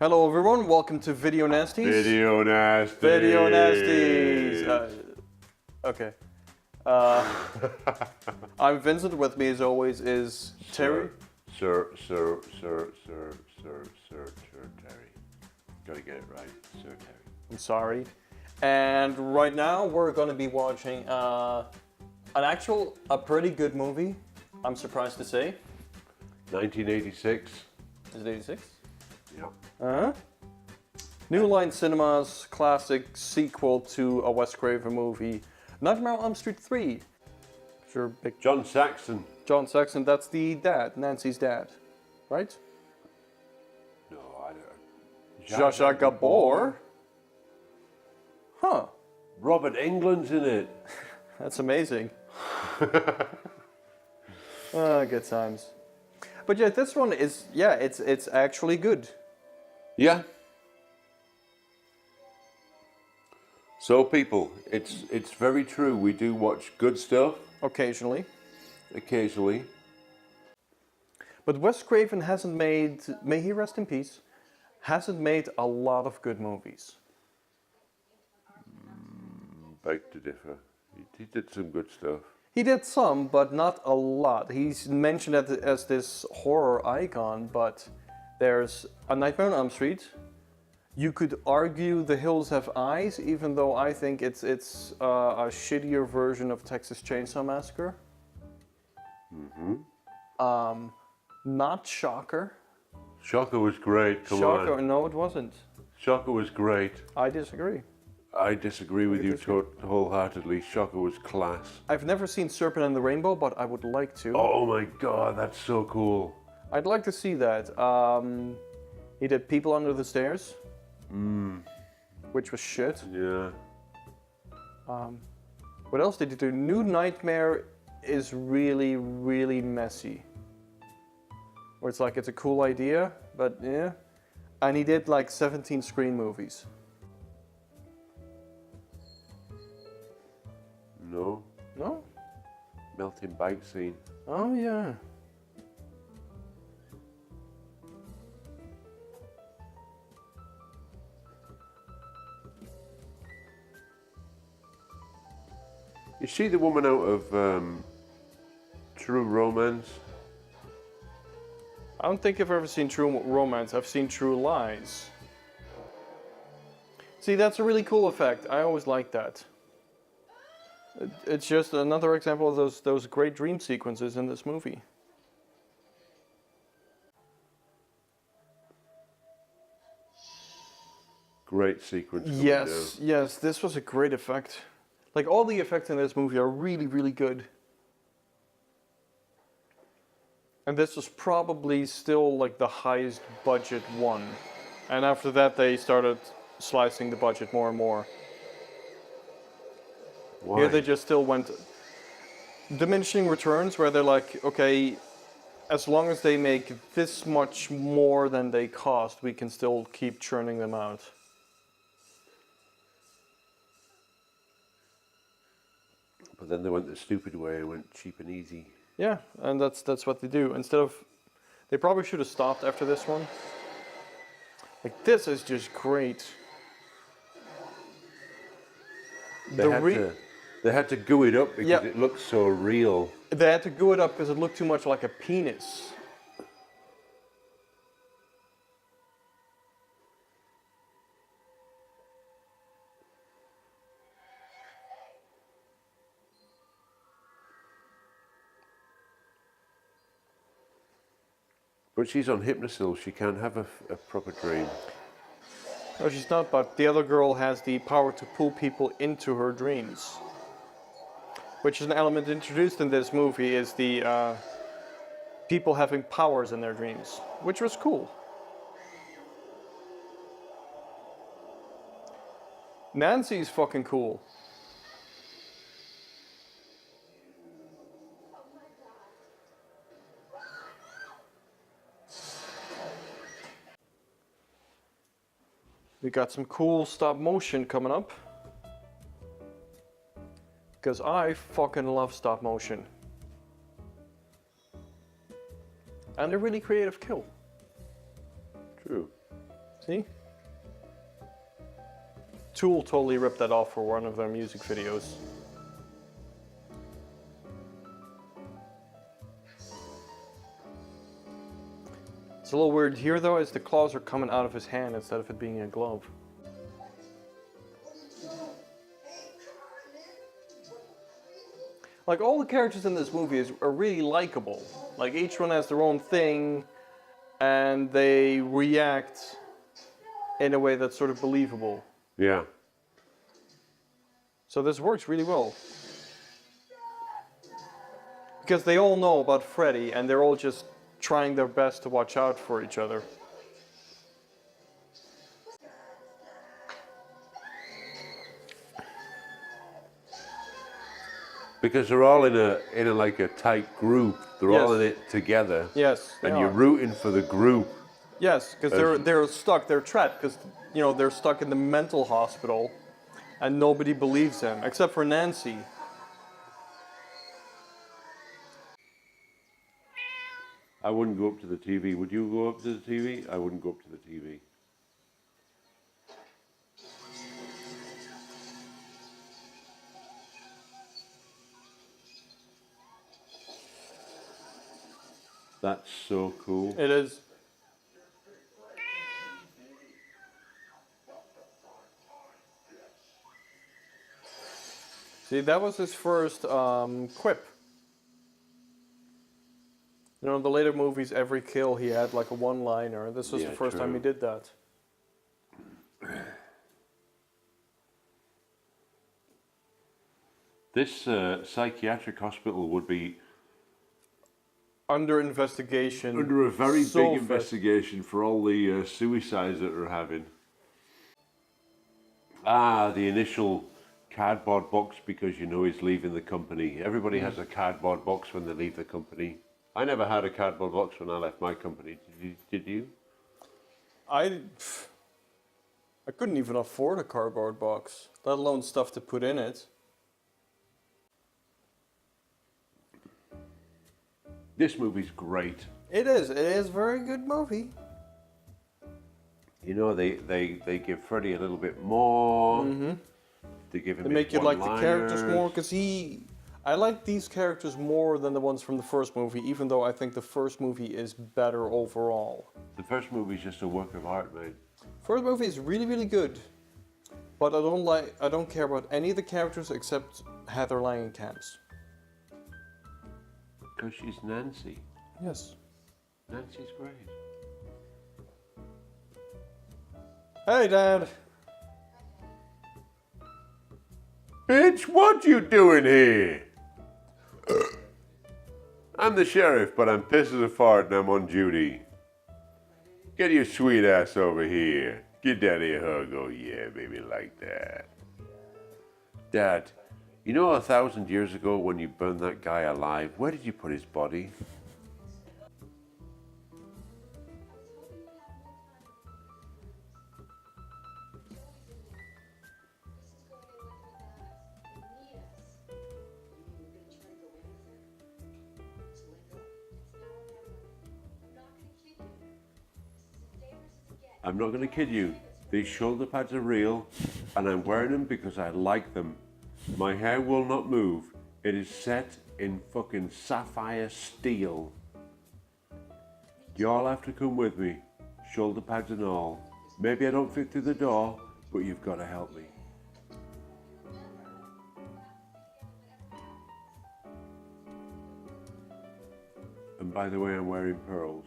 Hello everyone, welcome to Video Nasties. Video Nasties. Video Nasties. Okay. I'm Vincent. With me, as always, is Terry. Sir Terry. Gotta get it right, Sir Terry. I'm sorry. And right now we're going to be watching a pretty good movie. I'm surprised to say. 1986. Is it 86? Yeah. New Line Cinema's classic sequel to a Wes Craven movie, Nightmare on Elm Street 3. Sure, big John Saxon. John Saxon, that's the dad, Nancy's dad, right? No, I don't. Zsa Zsa Gabor. Huh. Robert Englund's in it. That's amazing. Good times. But yeah, this one is, it's actually good. Yeah. So people, it's very true. We do watch good stuff. Occasionally. But Wes Craven hasn't made, may he rest in peace, hasn't made a lot of good movies. Beg to differ. He did some good stuff. He did some, but not a lot. He's mentioned as this horror icon, but there's A Nightmare on Elm Street. You could argue The Hills Have Eyes, even though I think it's a shittier version of Texas Chainsaw Massacre. Mm-hmm. Not Shocker. Shocker was great. Come on. No, it wasn't. Shocker was great. I disagree. I disagree with you wholeheartedly. Shocker was class. I've never seen Serpent and the Rainbow, but I would like to. Oh my god, that's so cool. I'd like to see that. He did People Under the Stairs, which was shit. Yeah. What else did he do? New Nightmare is really, really messy. Where it's like, it's a cool idea, but yeah. And he did like 17 Scream movies. No. No? Melting bike scene. Oh yeah. You see the woman out of True Romance? I don't think I've ever seen True Romance. I've seen True Lies. See, that's a really cool effect. I always like that. It's just another example of those great dream sequences in this movie. Great sequence. Yes, this was a great effect. Like, all the effects in this movie are really, really good. And this was probably still like the highest budget one. And after that they started slicing the budget more and more. Why? Here they just still went diminishing returns, where they're like, okay, as long as they make this much more than they cost, we can still keep churning them out. But then they went the stupid way and went cheap and easy. Yeah, and that's what they do. Instead of, they probably should have stopped after this one. Like, this is just great. They had to goo it up because it looked so real. They had to goo it up because it looked too much like a penis. But she's on Hypnosil, she can't have a proper dream. No, she's not, but the other girl has the power to pull people into her dreams. Which is an element introduced in this movie, is the people having powers in their dreams, which was cool. Nancy's fucking cool. We got some cool stop motion coming up. Because I fucking love stop motion. And a really creative kill. True. See? Tool totally ripped that off for one of their music videos. It's a little weird here though, as the claws are coming out of his hand instead of it being a glove. Like, all the characters in this movie are really likable. Like, each one has their own thing, and they react in a way that's sort of believable. Yeah. So this works really well. Because they all know about Freddy, and they're all just trying their best to watch out for each other. Because they're all in a like a tight group. They're all Yes. in it together. Yes, they And are. you're rooting for the group. Yes, because they're stuck, they're trapped, because they're stuck in the mental hospital, and nobody believes them except for Nancy. I wouldn't go up to the TV. Would you go up to the TV? I wouldn't go up to the TV. That's so cool. It is. See, that was his first quip. In the later movies, every kill he had like a one-liner. This was Yeah, the first time true. he did that. This psychiatric hospital would be Under investigation. under a very so big fast. investigation for all the suicides that are having. Ah, the initial cardboard box, because he's leaving the company. Everybody has a cardboard box when they leave the company. I never had a cardboard box when I left my company. Did you? I couldn't even afford a cardboard box, let alone stuff to put in it. This movie's great. It is a very good movie. They give Freddy a little bit more. They give him They make you like the characters one-liners. more, because I like these characters more than the ones from the first movie, even though I think the first movie is better overall. The first movie's just a work of art, mate. First movie is really, really good, but I don't care about any of the characters except Heather Langenkamp's. Because she's Nancy. Yes. Nancy's great. Hey, Dad. Bitch, what you doing here? I'm the sheriff, but I'm pissed as a fart and I'm on duty. Get your sweet ass over here. Give Daddy a hug. Oh yeah, baby, like that. Dad, 1,000 years ago when you burned that guy alive, where did you put his body? I'm not going to kid you. These shoulder pads are real, and I'm wearing them because I like them. My hair will not move. It is set in fucking sapphire steel. Y'all have to come with me, shoulder pads and all. Maybe I don't fit through the door, but you've got to help me. And by the way, I'm wearing pearls.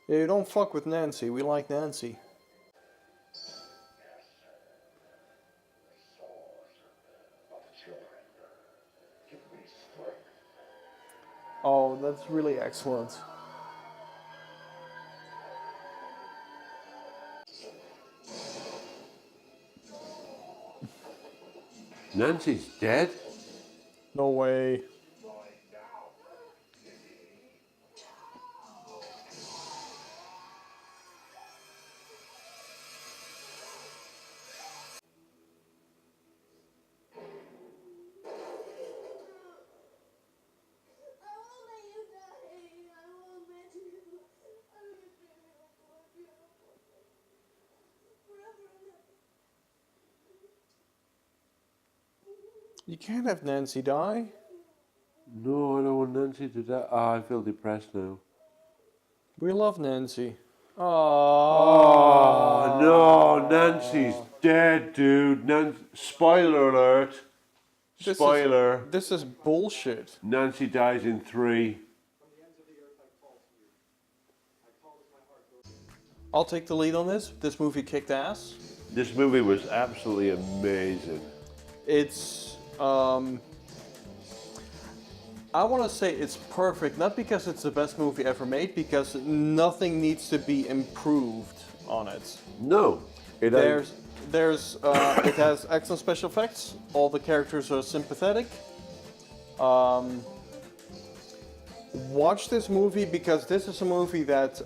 Yeah, you don't fuck with Nancy. We like Nancy. Oh, that's really excellent. Nancy's dead? No way. You can't have Nancy die. No, I don't want Nancy to die. I feel depressed now. We love Nancy. Oh, no, Nancy's dead, dude. Spoiler alert. Spoiler. This is bullshit. Nancy dies in 3. I'll take the lead on this. This movie kicked ass. This movie was absolutely amazing. It's, I want to say it's perfect, not because it's the best movie ever made, because nothing needs to be improved on it. No. It has excellent special effects. All the characters are sympathetic. Watch this movie because this is a movie that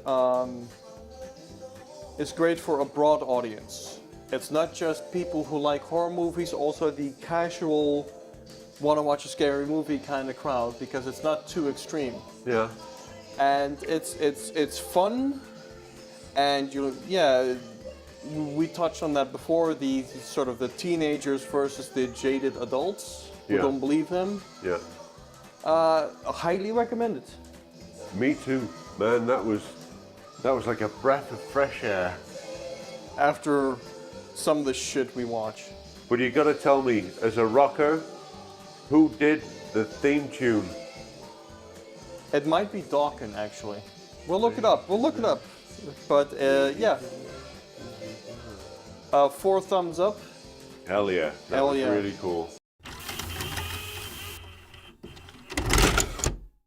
is great for a broad audience. It's not just people who like horror movies, also the casual want to watch a scary movie kind of crowd, because it's not too extreme. Yeah. And it's fun, and we touched on that before, the sort of the teenagers versus the jaded adults who don't believe them. Yeah. Highly recommended. Me too, man. That was like a breath of fresh air. After some of the shit we watch. But you gotta tell me, as a rocker, who did the theme tune? It might be Dawkins, actually. We'll look it up. But yeah. 4 thumbs up. Hell yeah. That was really cool.